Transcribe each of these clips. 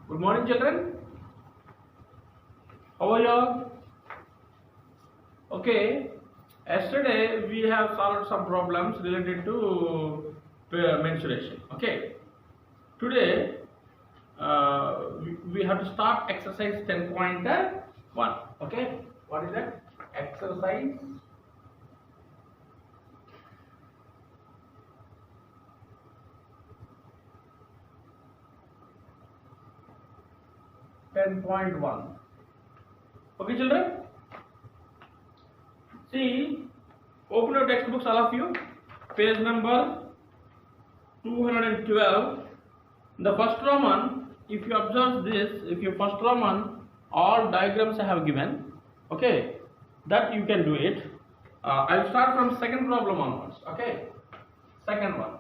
Good morning, children. How are you all? Okay. Yesterday we have solved some problems related to mensuration. Okay. Today we have to start exercise 10.1. Okay. What is that? Exercise 10.1. Okay, children. See, open your textbooks, all of you. Page number 212. The first Roman, if you observe this, if you first Roman, all diagrams I have given, okay, that you can do it. I'll start from second problem onwards, okay. Second one.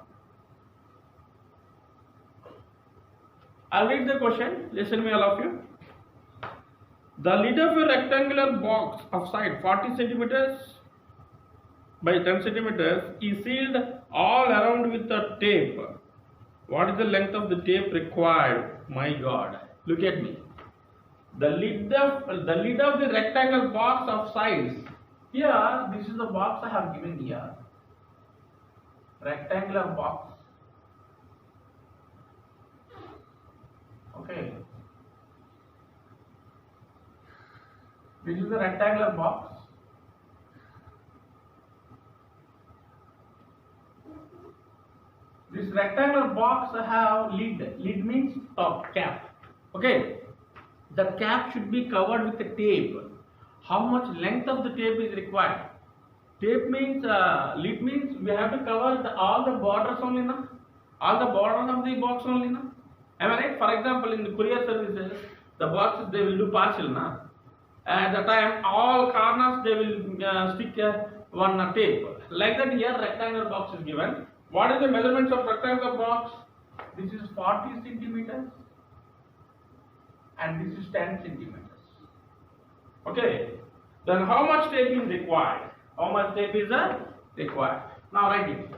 I'll read the question. Listen me, all of you. The lid of a rectangular box of side 40 centimeters by 10 centimeters is sealed all around with a tape. What is the length of the tape required? My God, look at me. The lid of the rectangle box of size. Here, this is the box I have given here. Rectangular box. Okay. This is the rectangular box. This rectangular box have lid. Lid means top cap. Okay. The cap should be covered with a tape. How much length of the tape is required? Tape means lid means we have to cover all the borders only, na? All the borders of the box only, na? Am I right? For example, in the courier services, the boxes they will do partial, na? At the time, all corners they will stick one tape. Like that, here rectangular box is given. What is the measurements of rectangular box? This is 40 centimeters and this is 10 centimeters. Okay. Then how much tape is required? How much tape is required? Now write it.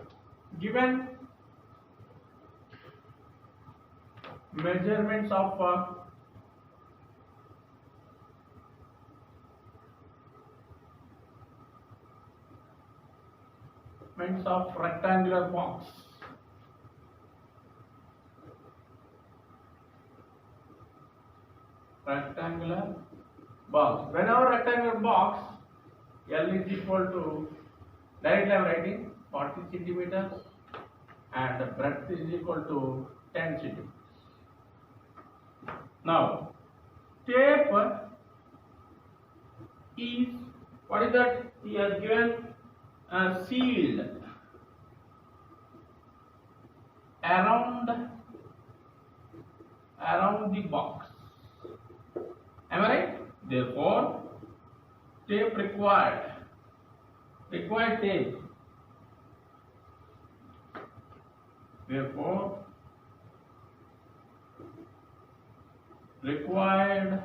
Given measurements of rectangular box. Rectangular box. Whenever rectangular box, L is equal to, directly I am writing 40 centimeters and the breadth is equal to 10 centimeters. Now, tape is, what is that? He has given sealed around the box. Am I right? Therefore, tape required tape. Therefore, required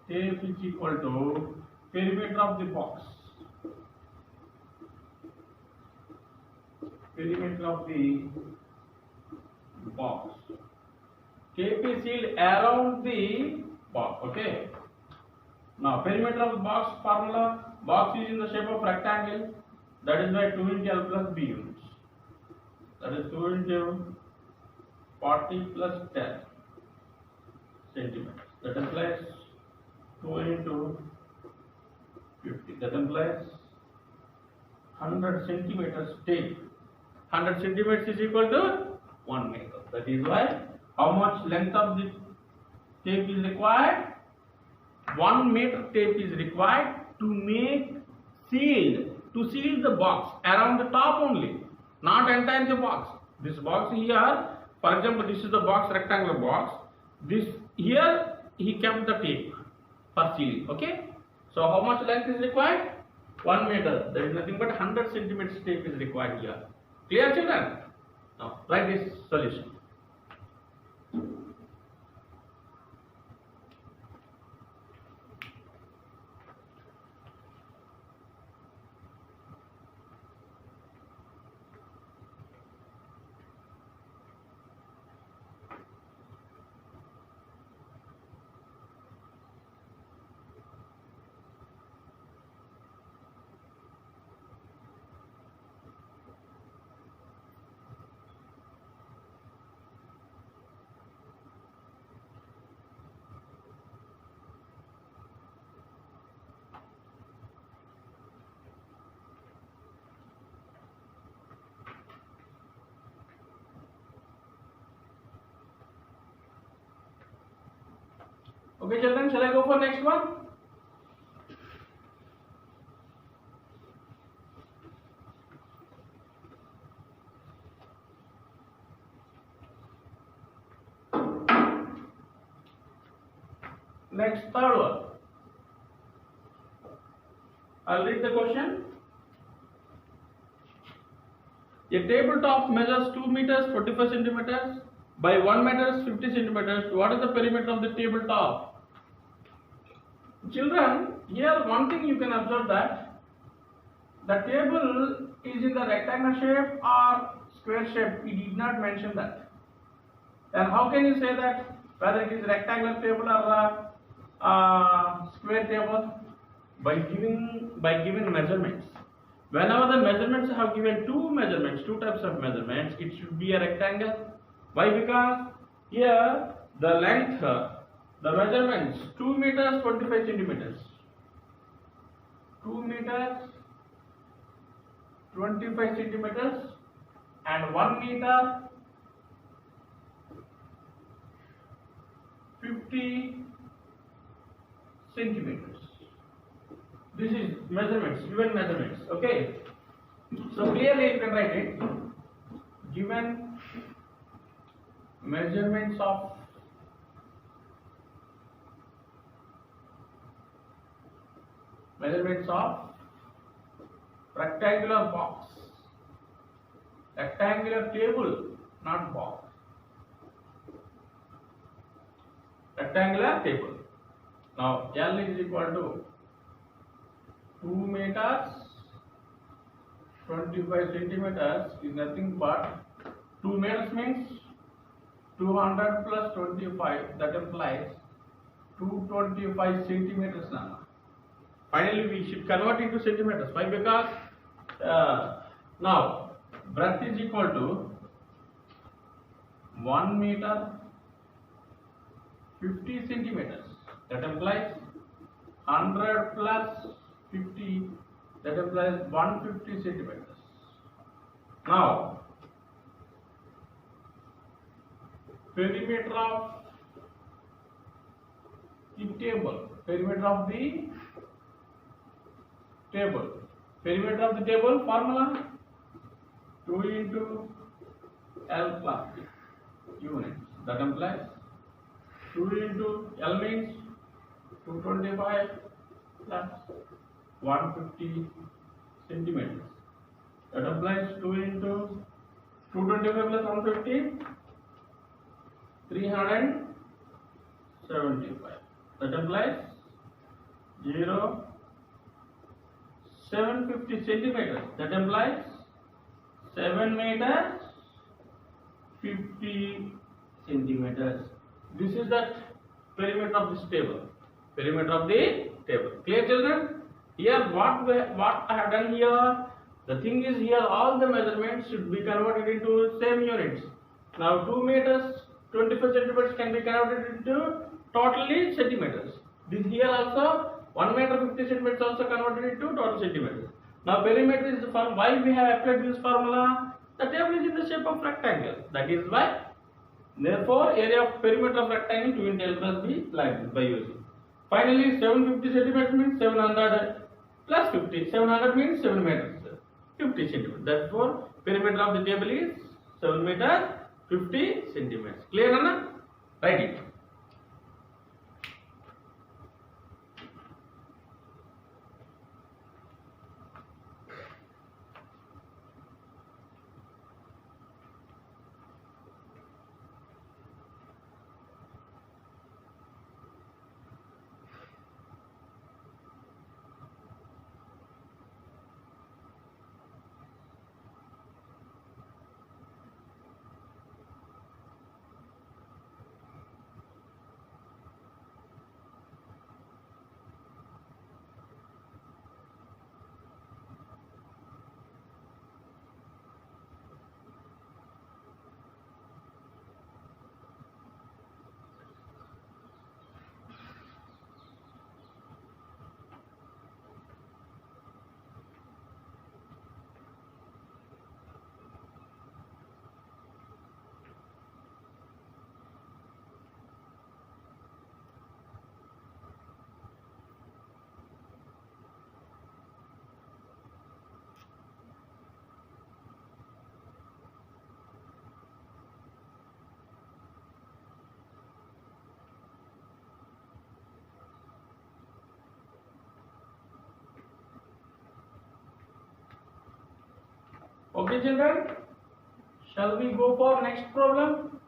tape is equal to perimeter of the box. Perimeter of the box. Tape is sealed around the box. Okay. Now perimeter of the box formula. Box is in the shape of rectangle. That is why 2 into L plus B units. That is 2 into 40 plus 10 centimeters. That implies 2 into 50. That implies 100 centimeters tape. 100 centimeters is equal to 1 meter. That is why how much length of the tape is required? 1 meter tape is required to make to seal the box around the top only, not entire the box. This box here, for example, this is the box, rectangular box. This here he kept the tape for sealing. Okay. So how much length is required? 1 meter. There is nothing but 100 centimeters tape is required here. Clear, children? Now write this solution. Okay, children, shall I go for next one? Next, third one. I'll read the question. A tabletop measures 2 meters 45 centimeters by 1 meters 50 centimeters. What is the perimeter of the tabletop? Children, here one thing you can observe that the table is in the rectangular shape or square shape. We did not mention that. Then how can you say that whether it is rectangular table or square table? By giving measurements. Whenever the measurements have given two types of measurements, it should be a rectangle. Why? Because here the length, the measurements 2 meters 25 centimeters. 2 meters 25 centimeters and 1 meter 50 centimeters. This is measurements, given measurements. Okay. So clearly you can write it. Given measurements of rectangular box, rectangular table, not box. Rectangular table. Now L is equal to 2 meters 25 centimeters is nothing but 2 meters means 200 plus 25, that implies 225 centimeters now. Finally we should convert into centimeters. Why? Because now breadth is equal to 1 meter 50 centimeters, that implies 100 plus 50, that implies 150 centimeters. Now perimeter of the table, perimeter of the table formula 2 into L plus units, that implies 2 into L means 225 plus 150 centimeters. That implies 2 into 225 plus 150, 375. That implies 750 centimeters. That implies 7 meters 50 centimeters. This is the perimeter of this table. Perimeter of the table. Clear, children? Here what I have done here, the thing is here all the measurements should be converted into same units. Now 2 meters 25 centimeters can be converted into totally centimeters. This here also 1 meter 50 centimeters also converted into total centimeters. Now perimeter is the form. Why we have applied this formula? The table is in the shape of rectangle. That is why. Therefore, area of perimeter of rectangle 2 into L plus B like this by using. Finally, 750 centimeters means 700 plus 50. 700 means 7 meters 50 centimeters. Therefore, perimeter of the table is 7 meters 50 centimeters. Clear, Anna? Write it. Okay, children, shall we go for next problem?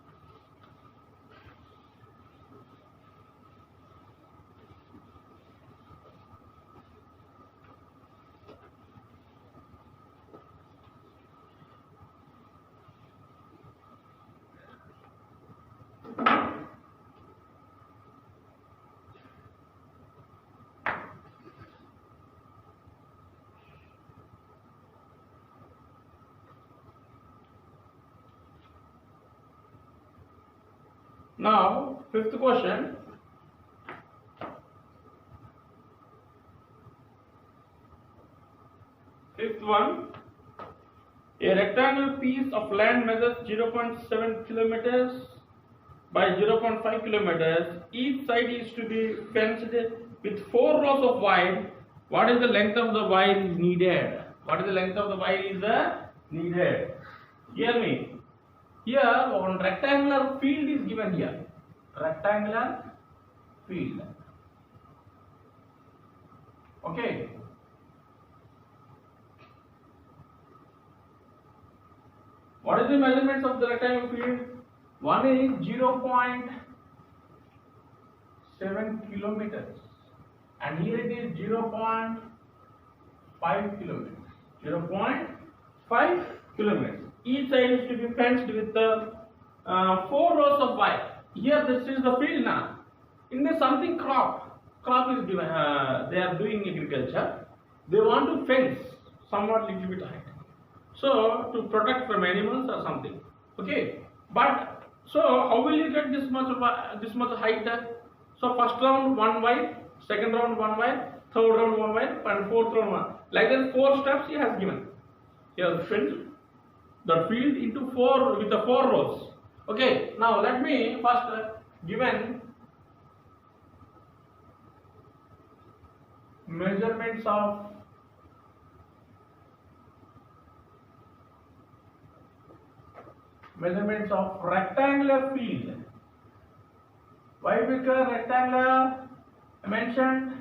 Now, fifth question. Fifth one. A rectangular piece of land measures 0.7 kilometers by 0.5 kilometers. Each side is to be fenced with 4 rows of wire. What is the length of the wire is needed? What is the length of the wire is needed? Hear me. Here one rectangular field is given here. Rectangular field. Okay. What is the measurements of the rectangular field? One is 0.7 kilometers and here it is 0.5 kilometers. 0.5 kilometers. Each side is to be fenced with the 4 rows of wire. Here this is the field now. In this something crop is given. They are doing agriculture. They want to fence somewhat little bit height. So to protect from animals or something. Okay. But so how will you get this much height? So first round 1 wire, second round 1 wire, third round 1 wire, and fourth round 1. Like that 4 steps he has given. He has fenced the field into 4 with the 4 rows. Okay, now let me first given measurements of rectangular field. Why because rectangular mentioned?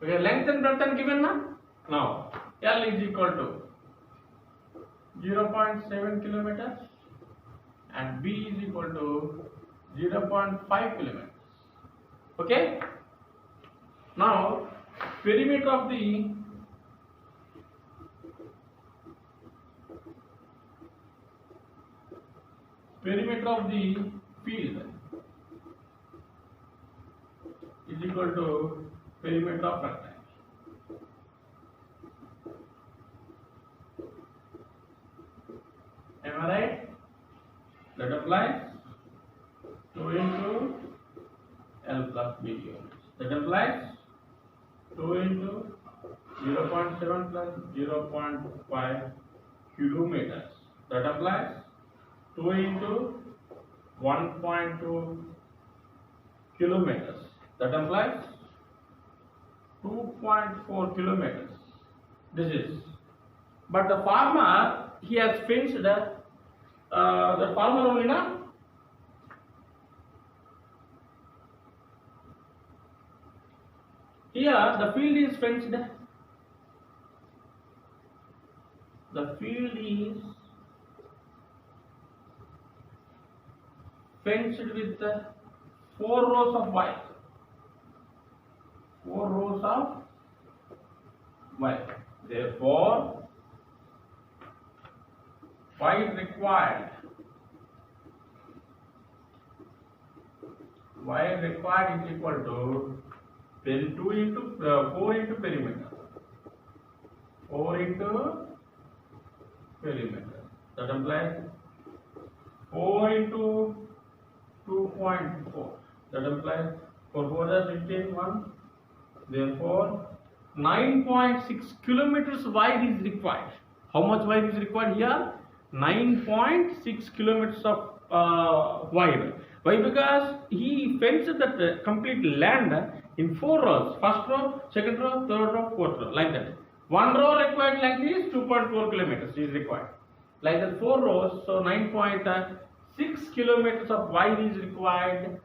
Okay, length and breadth given now. Now L is equal to 0.7 kilometers and B is equal to 0.5 kilometers. Okay. Now perimeter of the field is equal to perimeter of rectangle. Am I right? That applies 2 into L plus B units. That applies 2 into 0.7 plus 0.5 kilometers. That applies 2 into 1.2 kilometers. That implies 2.4 kilometers. This is. But the farmer, he has fenced the farmer only now. Here the field is fenced. The field is fenced with 4 rows of wire. 4 rows of wire. Therefore, wire required is equal to 2 into 4 into perimeter. 4 into perimeter. That implies 4 into 2.4. That implies 4 4 is 1. Therefore, 9.6 kilometers wide is required. How much wide is required here? 9.6 kilometers of wide. Why? Because he fenced that complete land in 4 rows. First row, second row, third row, fourth row. Like that. 1 row required like this, 2.4 kilometers is required. Like that 4 rows, so 9.6 kilometers of wide is required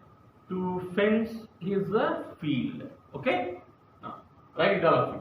to fence his field. Okay? Now, write it all of you.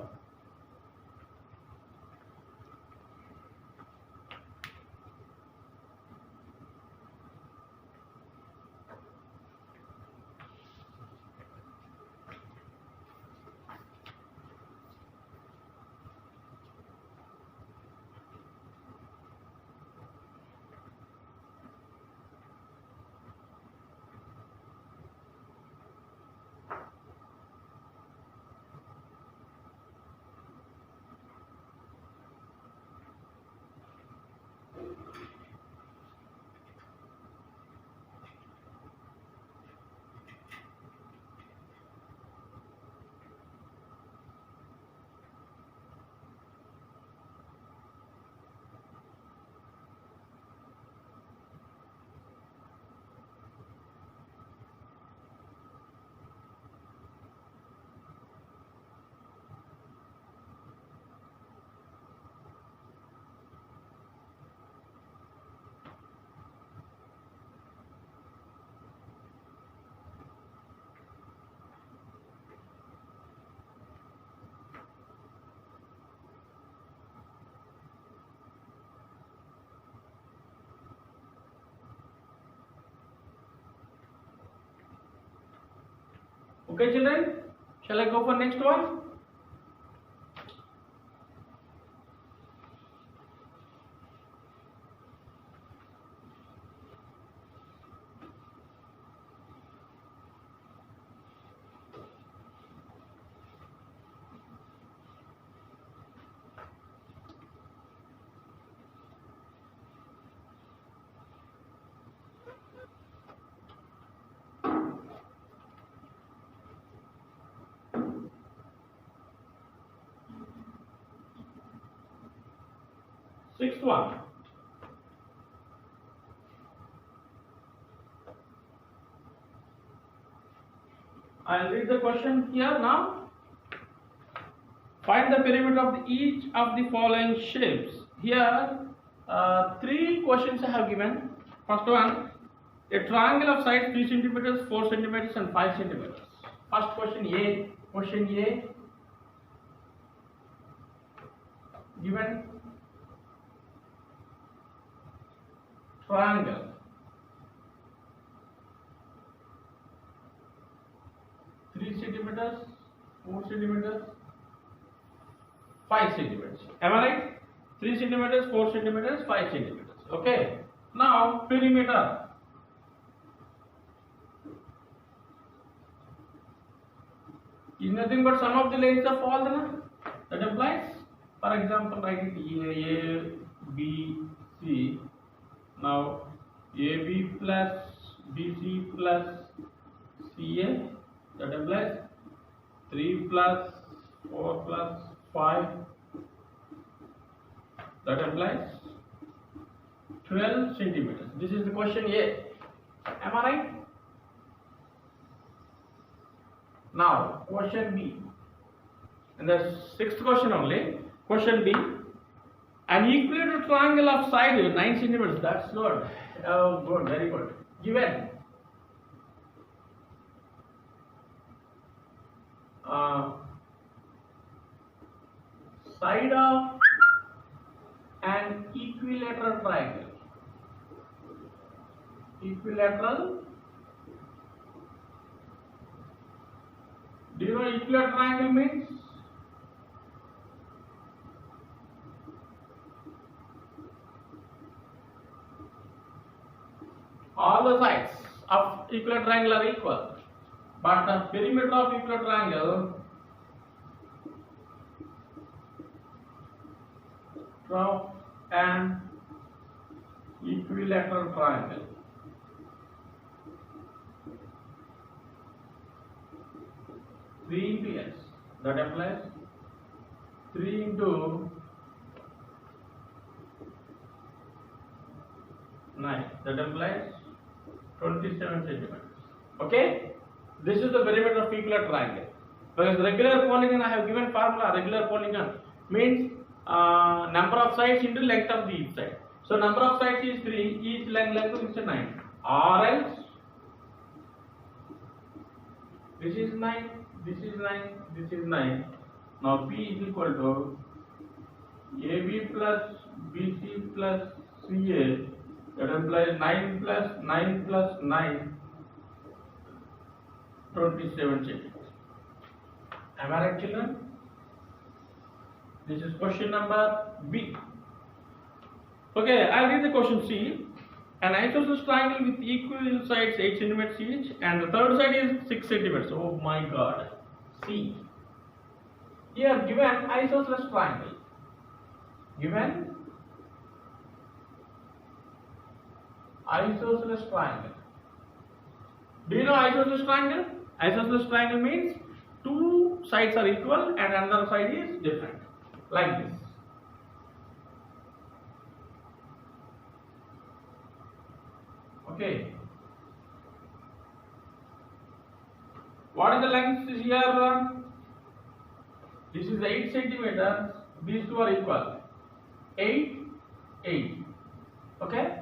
Okay, children, shall I go for next one? Sixth one. I'll read the question here now. Find the perimeter of each of the following shapes. Here, three questions I have given. First one, a triangle of sides 3 centimeters, 4 centimeters, and 5 centimeters. First question A. Question A. Given triangle. Centimeters, 4 centimeters, 5 centimeters. Am I right? 3 centimeters, 4 centimeters, 5 centimeters. Okay. Now perimeter. Is nothing but sum of the lengths of all the. That applies. For example, write it A, B, C. Now AB plus BC plus CA. That implies 3 plus 4 plus 5. That implies 12 centimeters. This is the question A. Am I right? Now, question B. And the sixth question only. Question B. An equilateral triangle of side 9 centimeters. That's good. Oh, good. Very good. Given. Side of an equilateral triangle. Equilateral. Do you know what equilateral triangle means? All the sides of equilateral triangle are equal, but the perimeter of equilateral triangle from an equilateral triangle. Three into S. That applies 3 into 9. That implies 27 centimeters. Okay? This is the perimeter of equilateral triangle. Because regular polygon, I have given formula. Regular polygon means number of sides into length of each side. So number of sides is 3. Each length is 9. Or else this is 9. This is 9. This is 9. Now P is equal to AB plus BC plus CA. That implies 9 plus 9 plus 9, 27 centimeters. Am I right, children? This is question number B. Okay, I'll read the question C. An isosceles triangle with equal sides 8 centimeters each, and the third side is 6 centimeters. Oh my God. C. Here given isosceles triangle. Given isosceles triangle. Do you know isosceles triangle? Isosceles triangle means two sides are equal and another side is different. Like this. Okay. What is the length here? This is 8 centimeters. These two are equal. 8, 8. Okay.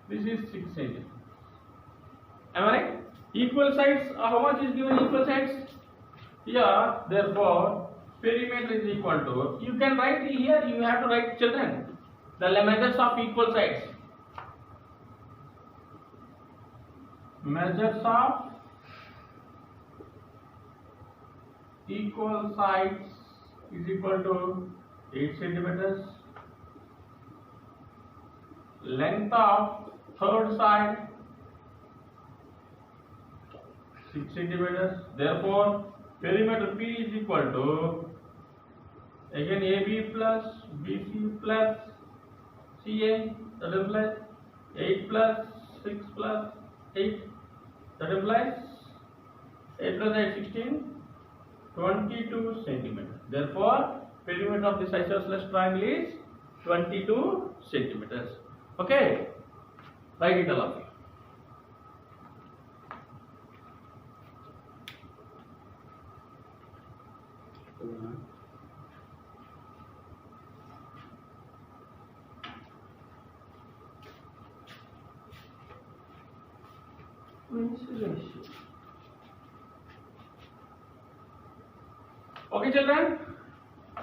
This is 6 centimeters. Am I right? Equal sides. How much is given equal sides? Here, therefore, perimeter is equal to. You can write here. You have to write, children, the measures of equal sides. Measures of equal sides is equal to 8 centimeters. Length of third side 6 centimeters. Therefore, perimeter P is equal to again AB plus BC plus CA, that implies 8 plus 6 plus 8, that implies 8 plus 8 16, 22 centimeters. Therefore, perimeter of this isosceles triangle is 22 centimeters. Okay, write it all of you. Okay, children,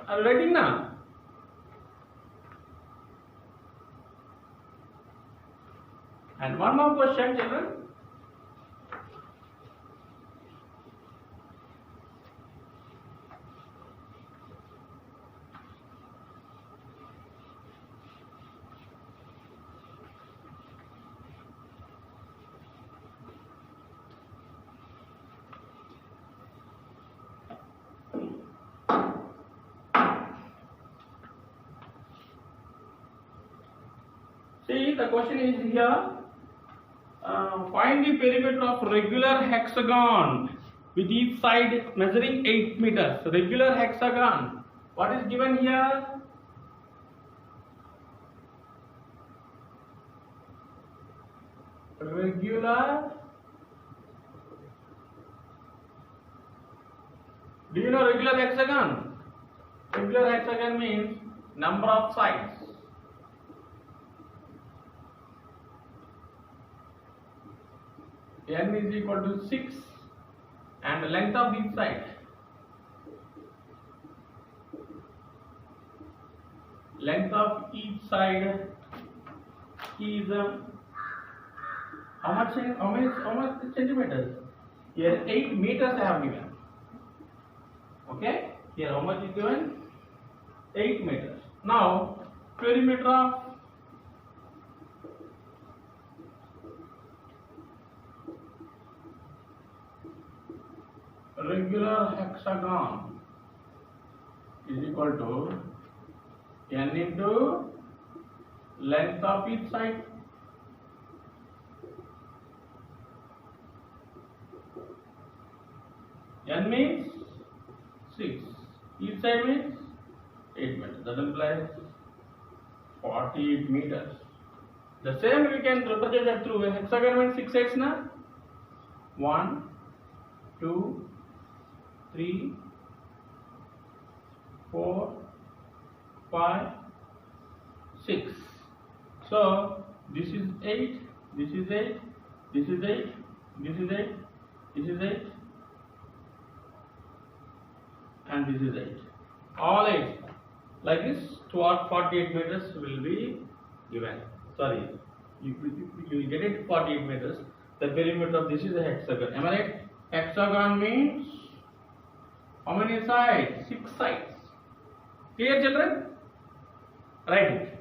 are you writing now? And one more question, children. See, the question is here. Find the perimeter of regular hexagon with each side measuring 8 meters. Regular hexagon. What is given here? Regular. Do you know regular hexagon? Regular hexagon means number of sides. N is equal to 6 and the length of each side. Length of each side is how much centimeters? Here 8 meters I have given. Okay, here how much is given? 8 meters. Now perimeter of regular hexagon is equal to n into length of each side. N means 6. Each side means 8 meters. That implies 48 meters. The same we can represent it through a hexagon means 6 sides na. 1, 2, 3, 4, 5, 6. So this is 8, this is 8, this is 8, this is 8, this is 8, and this is 8. All 8. Like this, 48 meters will be given. Sorry, you will get it 48 meters. The perimeter of this is a hexagon. Am I right? Hexagon means how many sides? 6 sides. Clear, children? Write it.